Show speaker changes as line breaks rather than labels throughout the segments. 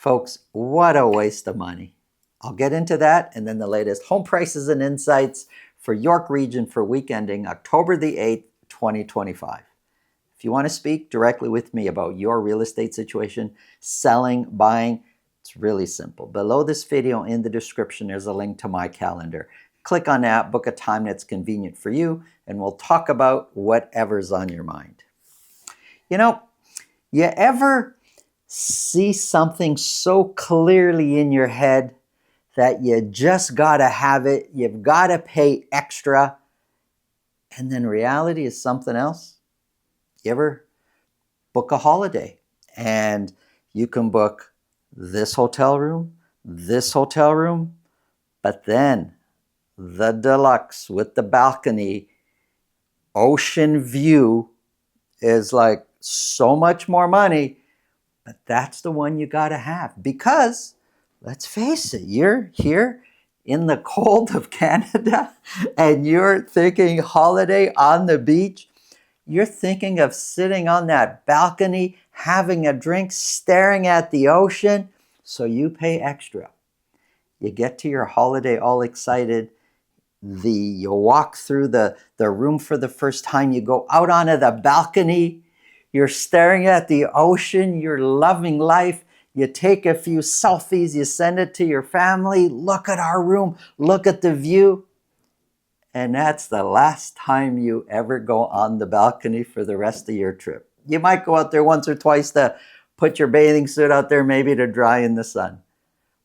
Folks, what a waste of money. I'll get into that and then the latest home prices and insights for York Region for week ending October the 8th, 2025. If you want to speak directly with me about your real estate situation, selling, buying, it's really simple. Below this video in the description, there's a link to my calendar. Click on that, book a time that's convenient for you, and we'll talk about whatever's on your mind. You ever see something so clearly in your head that you just gotta have it, you've gotta pay extra, and then reality is something else? You ever book a holiday and you can book this hotel room, but then the deluxe with the balcony, ocean view is like so much more money, but that's the one you gotta have because, let's face it, you're here in the cold of Canada and you're thinking holiday on the beach. You're thinking of sitting on that balcony, having a drink, staring at the ocean, so you pay extra. You get to your holiday all excited. You walk through the room for the first time. You go out onto the balcony. You're staring at the ocean. You're loving life. You take a few selfies. You send it to your family. Look at our room. Look at the view. And that's the last time you ever go on the balcony for the rest of your trip. You might go out there once or twice to put your bathing suit out there, maybe to dry in the sun.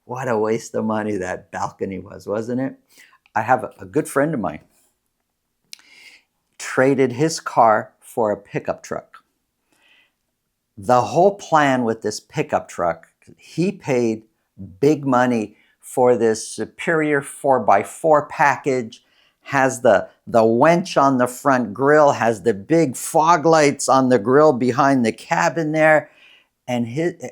What a waste of money that balcony was, wasn't it? I have a good friend of mine traded his car for a pickup truck. The whole plan with this pickup truck, he paid big money for this superior 4x4 package, has the winch on the front grill, has the big fog lights on the grill behind the cabin there. And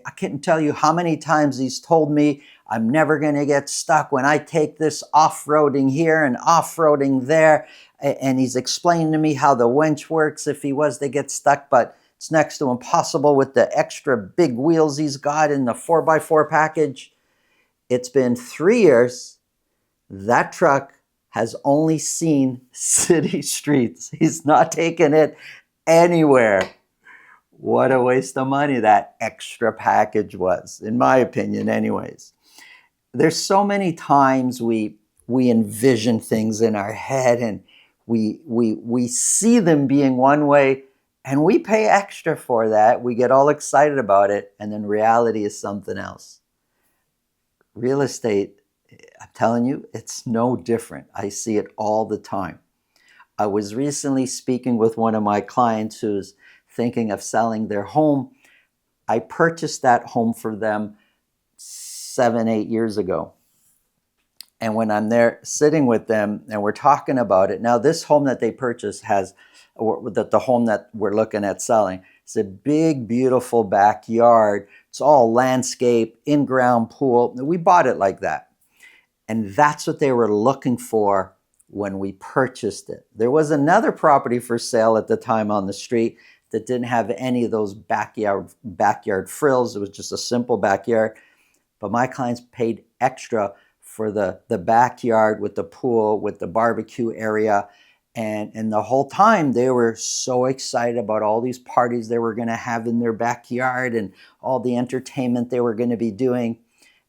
I can't tell you how many times he's told me, I'm never going to get stuck when I take this off-roading here and off-roading there. And he's explaining to me how the winch works if he was to get stuck, but it's next to impossible with the extra big wheels he's got in the 4x4 package. It's been 3 years. That truck has only seen city streets. He's not taken it anywhere. What a waste of money that extra package was, in my opinion anyways. There's so many times we envision things in our head and we see them being one way and we pay extra for that. We get all excited about it and then reality is something else. Real estate, I'm telling you, it's no different. I see it all the time. I was recently speaking with one of my clients who's thinking of selling their home. I purchased that home for them 7-8 years ago. And when I'm there sitting with them and we're talking about it, now this home that they purchased the home that we're looking at selling, it's a big, beautiful backyard. It's all landscape, in-ground pool. We bought it like that. And that's what they were looking for when we purchased it. There was another property for sale at the time on the street that didn't have any of those backyard frills. It was just a simple backyard. But my clients paid extra for the backyard with the pool, with the barbecue area. And the whole time they were so excited about all these parties they were going to have in their backyard and all the entertainment they were going to be doing.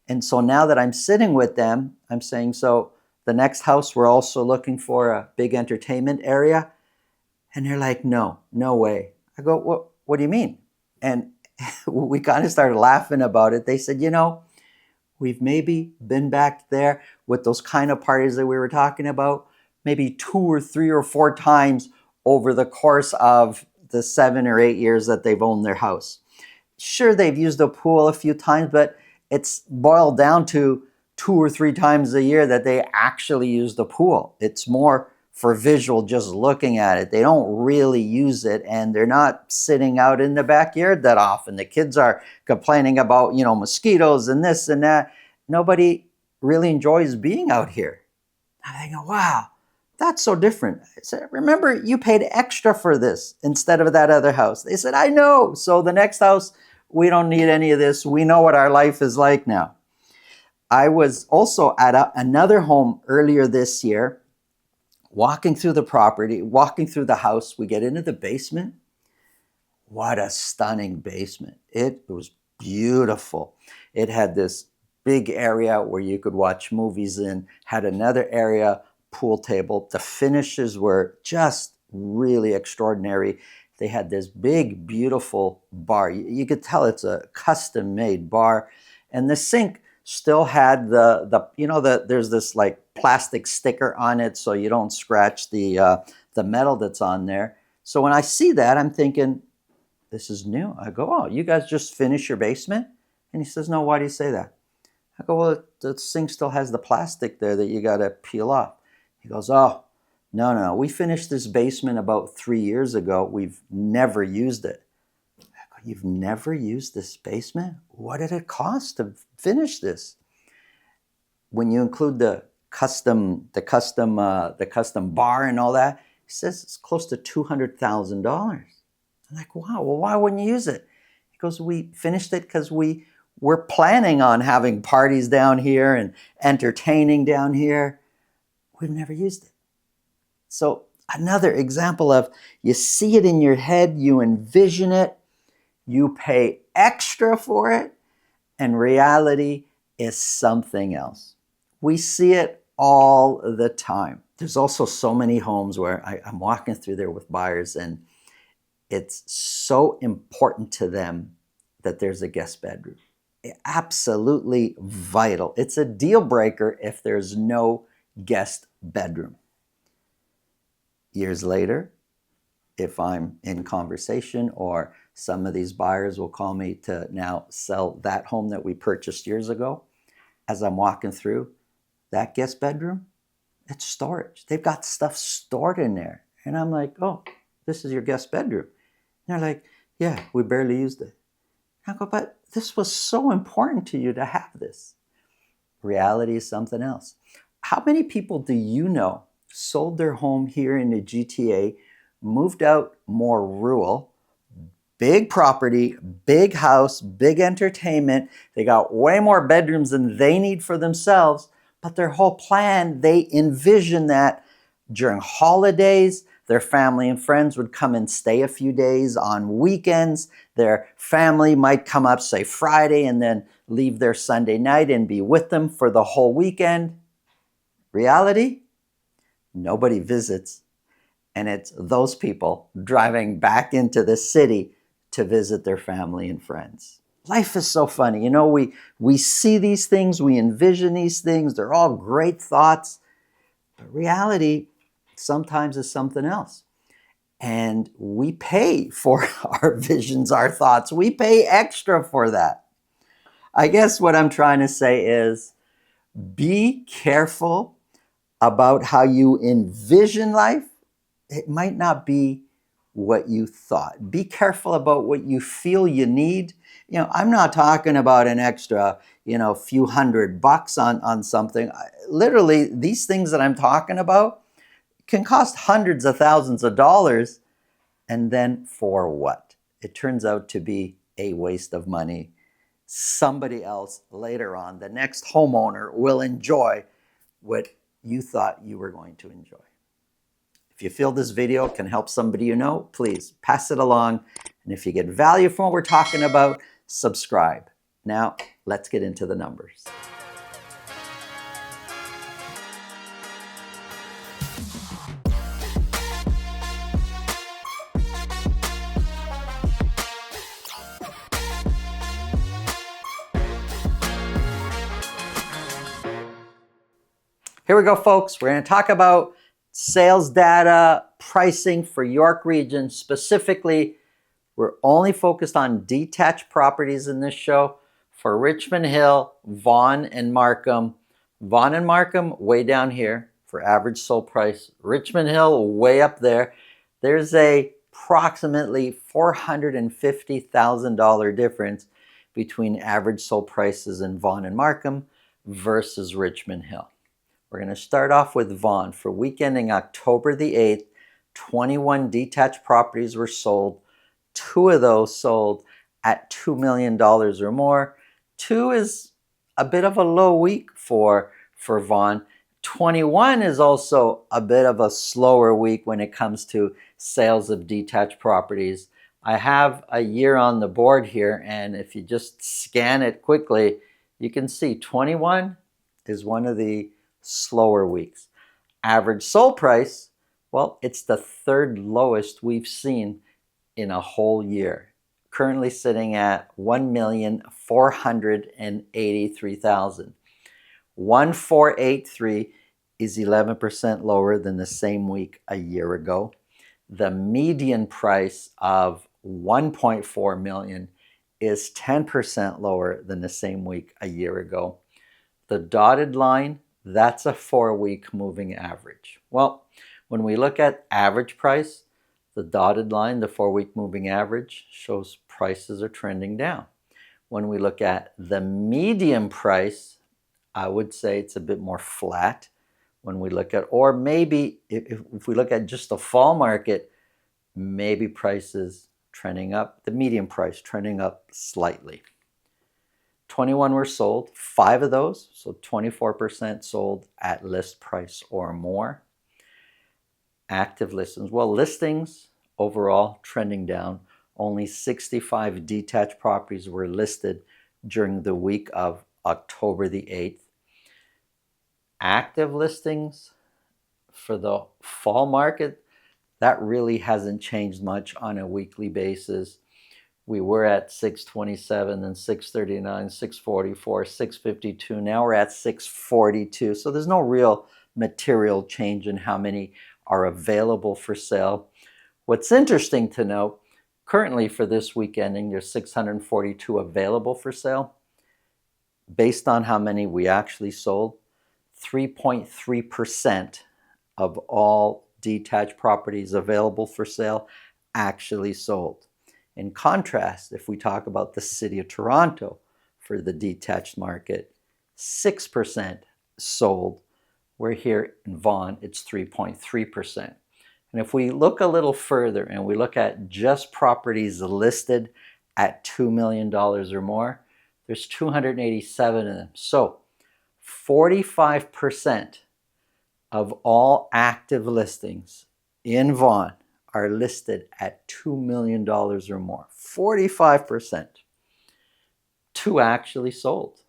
And so now that I'm sitting with them, I'm saying, so the next house, we're also looking for a big entertainment area. And they're like, no way. I go, what do you mean? And we kind of started laughing about it. They said, we've maybe been back there with those kind of parties that we were talking about, maybe 2 or 3 or 4 times over the course of the 7 or 8 years that they've owned their house. Sure, they've used the pool a few times, but it's boiled down to 2 or 3 times a year that they actually use the pool. It's more for visual, just looking at it. They don't really use it, and they're not sitting out in the backyard that often. The kids are complaining about, mosquitoes and this and that. Nobody really enjoys being out here. And I go, wow, that's so different. I said, remember, you paid extra for this instead of that other house. They said, I know. So the next house, We don't need any of this. We know what our life is like now. I was also at another home earlier this year, walking through the property, walking through the house. We get into the basement. What a stunning basement. It was beautiful. It had this big area where you could watch movies in, had another area, pool table. The finishes were just really extraordinary. They had this big, beautiful bar. You could tell it's a custom-made bar. And the sink still had there's this like plastic sticker on it so you don't scratch the metal that's on there. So when I see that, I'm thinking, this is new. I go, oh, you guys just finished your basement? And he says, no, why do you say that? I go, well, the sink still has the plastic there that you got to peel off. He goes, oh, no. We finished this basement about 3 years ago. We've never used it. I go, you've never used this basement? What did it cost to finish this? When you include the custom bar and all that, he says it's close to $200,000. I'm like, wow, well, why wouldn't you use it? He goes, we finished it because we're planning on having parties down here and entertaining down here. We've never used it. So another example of you see it in your head, you envision it, you pay extra for it, and reality is something else. We see it all the time. There's also so many homes where I'm walking through there with buyers, and it's so important to them that there's a guest bedroom. Absolutely vital. It's a deal breaker if there's no guest bedroom. Years later, if I'm in conversation or some of these buyers will call me to now sell that home that we purchased years ago, as I'm walking through that guest bedroom, it's storage. They've got stuff stored in there. And I'm like, oh, this is your guest bedroom. And they're like, yeah, we barely used it. I go, but this was so important to you to have this. Reality is something else. How many people do you know sold their home here in the GTA, moved out more rural, big property, big house, big entertainment. They got way more bedrooms than they need for themselves, but their whole plan, they envision that during holidays, their family and friends would come and stay a few days. On weekends, their family might come up, say Friday, and then leave their Sunday night and be with them for the whole weekend. Reality? Nobody visits. And it's those people driving back into the city to visit their family and friends. Life is so funny. You know, we see these things, we envision these things. They're all great thoughts. But reality sometimes is something else. And we pay for our visions, our thoughts. We pay extra for that. I guess what I'm trying to say is be careful about how you envision life. It might not be what you thought. Be careful about what you feel you need. You know, I'm not talking about an extra, few $100 on something. Literally, these things that I'm talking about can cost hundreds of thousands of dollars. And then for what? It turns out to be a waste of money. Somebody else later on, the next homeowner, will enjoy what you thought you were going to enjoy. If you feel this video can help somebody you know, please pass it along. And if you get value from what we're talking about, subscribe. Now, let's get into the numbers. Here we go, folks. We're going to talk about sales data, pricing for York region. Specifically, we're only focused on detached properties in this show for Richmond Hill, Vaughan, and Markham. Vaughan and Markham, way down here for average sold price. Richmond Hill, way up there. There's a approximately $450,000 difference between average sold prices in Vaughan and Markham versus Richmond Hill. We're going to start off with Vaughan. For week ending October the 8th, 21 detached properties were sold. 2 of those sold at $2 million or more. 2 is a bit of a low week for Vaughan. 21 is also a bit of a slower week when it comes to sales of detached properties. I have a year on the board here, and if you just scan it quickly, you can see 21 is one of the slower weeks. Average sold price, well, it's the third lowest we've seen in a whole year. Currently sitting at $1,483,000. 1,483 is 11% lower than the same week a year ago. The median price of 1.4 million is 10% lower than the same week a year ago. The dotted line, that's a 4-week moving average. Well, when we look at average price, the dotted line, the 4-week moving average, shows prices are trending down. When we look at the median price, I would say it's a bit more flat. When we look at, or maybe if we look at just the fall market, maybe prices trending up, the median price trending up slightly. 21 were sold, 5 of those, so 24% sold at list price or more. Active listings, well, listings overall trending down. Only 65 detached properties were listed during the week of October the 8th. Active listings for the fall market, that really hasn't changed much on a weekly basis. We were at 627, then 639, 644, 652. Now we're at 642. So there's no real material change in how many are available for sale. What's interesting to note, currently for this week ending, there's 642 available for sale. Based on how many we actually sold, 3.3% of all detached properties available for sale actually sold. In contrast, if we talk about the city of Toronto for the detached market, 6% sold. We're here in Vaughan, it's 3.3%. And if we look a little further and we look at just properties listed at $2 million or more, there's 287 of them. So 45% of all active listings in Vaughan are listed at $2 million or more. 45%. 2 actually sold.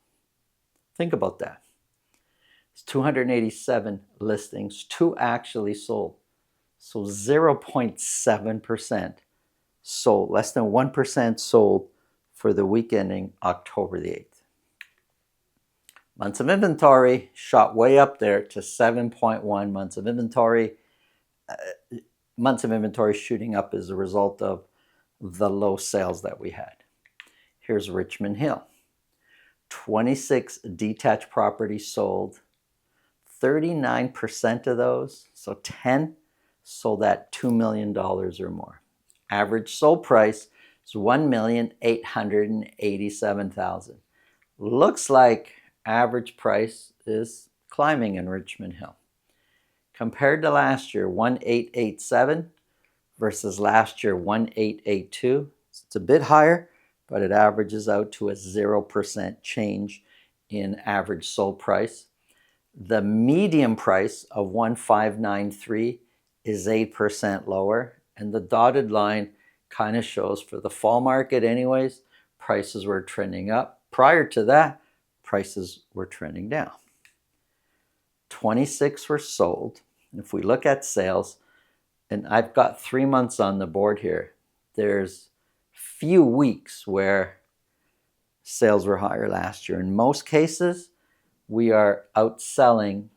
Think about that. It's 287 listings, 2 actually sold. So 0.7% sold, less than 1% sold for the week ending October the 8th. Months of inventory shot way up there to 7.1 months of inventory. Months of inventory shooting up as a result of the low sales that we had. Here's Richmond Hill. 26 detached properties sold. 39% of those, so 10, sold at $2 million or more. Average sold price is $1,887,000. Looks like average price is climbing in Richmond Hill. Compared to last year, 1,887 versus last year, 1,882. It's a bit higher, but it averages out to a 0% change in average sold price. The median price of 1,593 is 8% lower, and the dotted line kind of shows for the fall market anyways, prices were trending up. Prior to that, prices were trending down. 26 were sold. If we look at sales, and I've got 3 months on the board here, there's few weeks where sales were higher last year. In most cases, we are outselling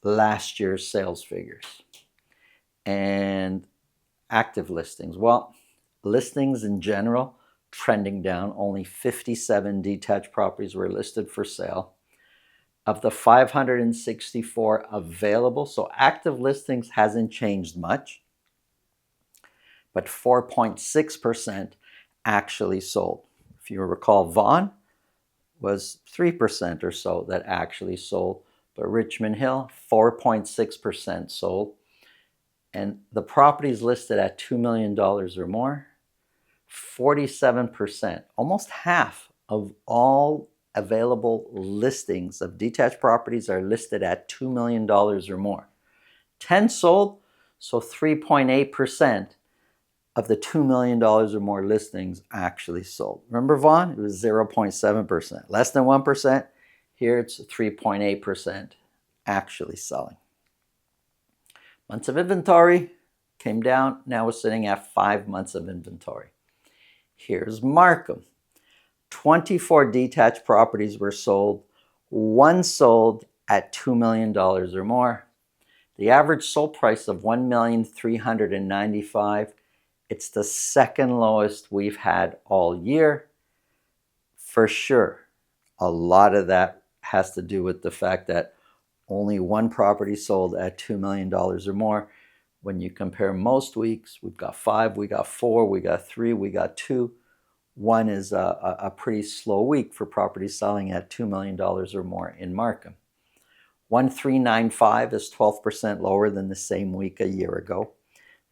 last year's sales figures. And active listings, well, listings in general trending down. Only 57 detached properties were listed for sale. Of the 564 available, so active listings hasn't changed much, but 4.6% actually sold. If you recall, Vaughan was 3% or so that actually sold, but Richmond Hill, 4.6% sold. And the properties listed at $2 million or more, 47%, almost half of all available listings of detached properties are listed at $2 million or more. 10 sold, so 3.8% of the $2 million or more listings actually sold. Remember Vaughan? It was 0.7%. Less than 1%. Here it's 3.8% actually selling. Months of inventory came down. Now we're sitting at 5 months of inventory. Here's Markham. 24 detached properties were sold. 1 sold at $2 million or more. The average sold price of $1,395,000. It's the second lowest we've had all year. For sure, a lot of that has to do with the fact that only 1 property sold at $2 million or more. When you compare most weeks, we've got 5, we got 4, we got 3, we got 2. 1 is a pretty slow week for properties selling at $2 million or more in Markham. 1,395 is 12% lower than the same week a year ago.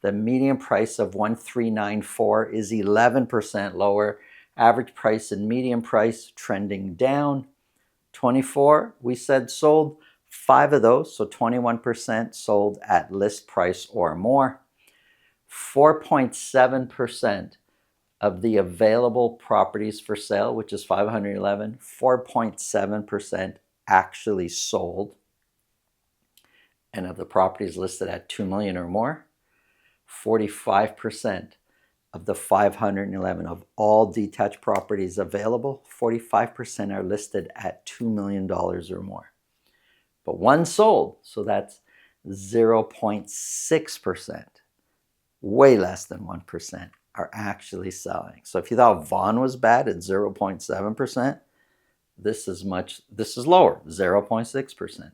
The median price of 1,394 is 11% lower. Average price and median price trending down. 24, we said sold. 5 of those, so 21% sold at list price or more. 4.7% of the available properties for sale, which is 511, 4.7% actually sold. And of the properties listed at $2 million or more, 45% of the 511 of all detached properties available, 45% are listed at $2 million or more. But 1 sold, so that's 0.6%, way less than 1%, are actually selling. So if you thought Vaughan was bad at 0.7%, this is lower, 0.6%.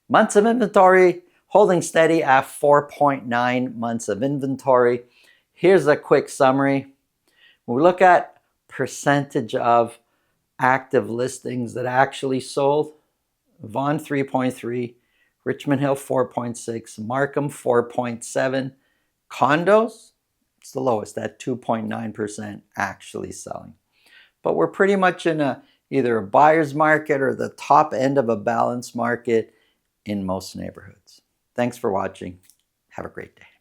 Months of inventory, holding steady at 4.9 months of inventory. Here's a quick summary. When we look at percentage of active listings that actually sold, Vaughan 3.3, Richmond Hill 4.6, Markham 4.7, condos, it's the lowest at 2.9% actually selling. But we're pretty much in either a buyer's market or the top end of a balanced market in most neighborhoods. Thanks for watching. Have a great day.